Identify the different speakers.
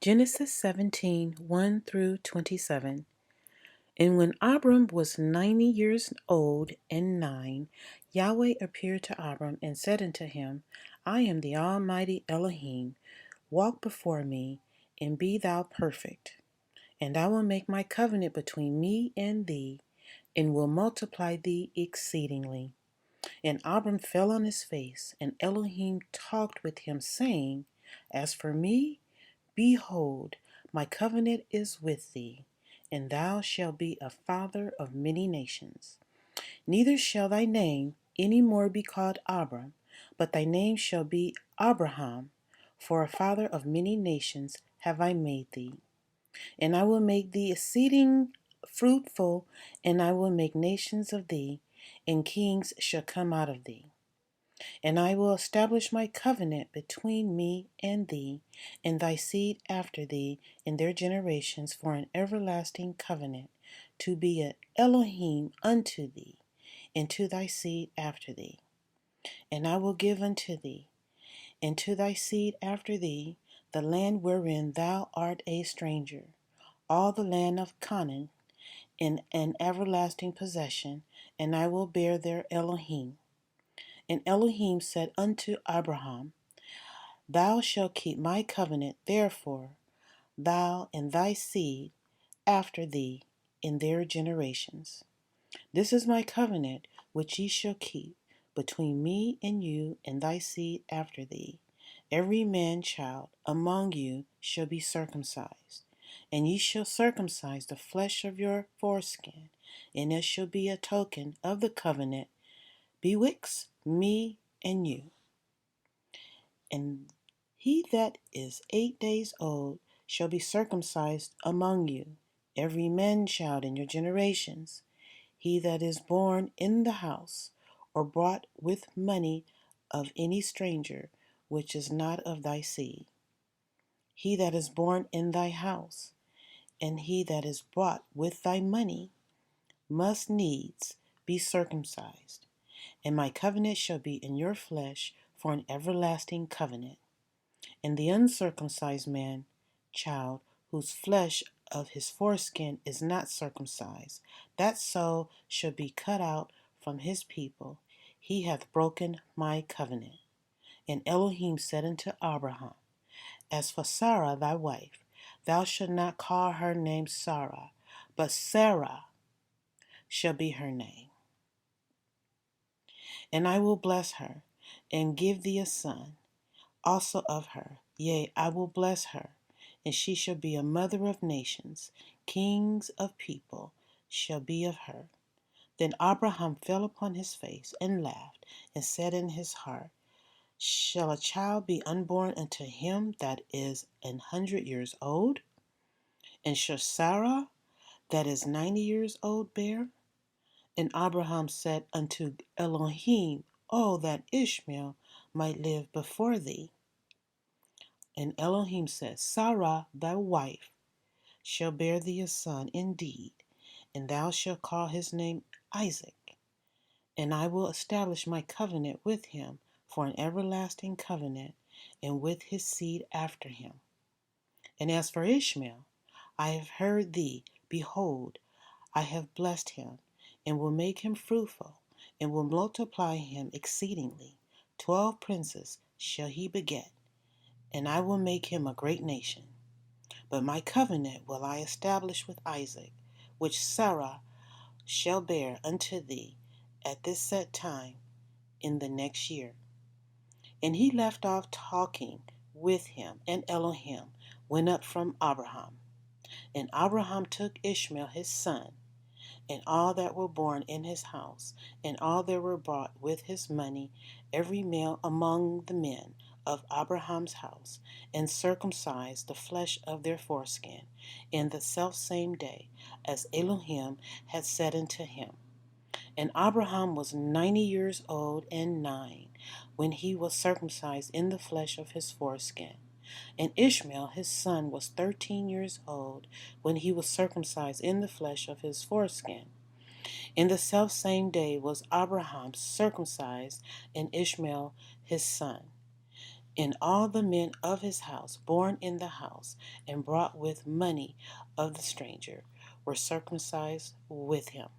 Speaker 1: Genesis 17, 1 through 27. And when Abram was 90 years old and 9, Yahweh appeared to Abram and said unto him, I am the Almighty Elohim. Walk before me, and be thou perfect. And I will make my covenant between me and thee, and will multiply thee exceedingly. And Abram fell on his face, and Elohim talked with him, saying, As for me, behold, my covenant is with thee, and thou shalt be a father of many nations. Neither shall thy name any more be called Abram, but thy name shall be Abraham, for a father of many nations have I made thee. And I will make thee exceeding fruitful, and I will make nations of thee, and kings shall come out of thee. And I will establish my covenant between me and thee, and thy seed after thee, in their generations, for an everlasting covenant, to be an Elohim unto thee, and to thy seed after thee. And I will give unto thee, and to thy seed after thee, the land wherein thou art a stranger, all the land of Canaan, in an everlasting possession, and I will bear their Elohim. And Elohim said unto Abraham, Thou shalt keep my covenant, therefore, thou and thy seed after thee in their generations. This is my covenant which ye shall keep between me and you and thy seed after thee. Every man child among you shall be circumcised, and ye shall circumcise the flesh of your foreskin, and it shall be a token of the covenant betwixt me and you. And he that is 8 days old shall be circumcised among you, every man child in your generations. He that is born in the house, or brought with money of any stranger, which is not of thy seed. He that is born in thy house, and he that is bought with thy money, must needs be circumcised. And my covenant shall be in your flesh for an everlasting covenant. And the uncircumcised man, child, whose flesh of his foreskin is not circumcised, that soul shall be cut out from his people. He hath broken my covenant. And Elohim said unto Abraham, As for Sarah thy wife, thou shalt not call her name Sarah, but Sarah shall be her name. And I will bless her, and give thee a son also of her. Yea, I will bless her, and she shall be a mother of nations. Kings of people shall be of her. Then Abraham fell upon his face and laughed, and said in his heart, Shall a child be unborn unto him that is 100 years old? And shall Sarah that is 90 years old bear? And Abraham said unto Elohim, Oh, that Ishmael might live before thee. And Elohim said, Sarah thy wife shall bear thee a son indeed, and thou shalt call his name Isaac. And I will establish my covenant with him for an everlasting covenant, and with his seed after him. And as for Ishmael, I have heard thee. Behold, I have blessed him, and will make him fruitful, and will multiply him exceedingly. 12 princes shall he beget, and I will make him a great nation. But my covenant will I establish with Isaac, which Sarah shall bear unto thee at this set time in the next year. And he left off talking with him, and Elohim went up from Abraham. And Abraham took Ishmael his son, and all that were born in his house, and all that were bought with his money, every male among the men of Abraham's house, and circumcised the flesh of their foreskin, in the selfsame day, as Elohim had said unto him. And Abraham was 90 years old and 9, when he was circumcised in the flesh of his foreskin. And Ishmael his son was 13 years old, when he was circumcised in the flesh of his foreskin. In the selfsame day was Abraham circumcised, and Ishmael his son. And all the men of his house, born in the house, and brought with money of the stranger, were circumcised with him.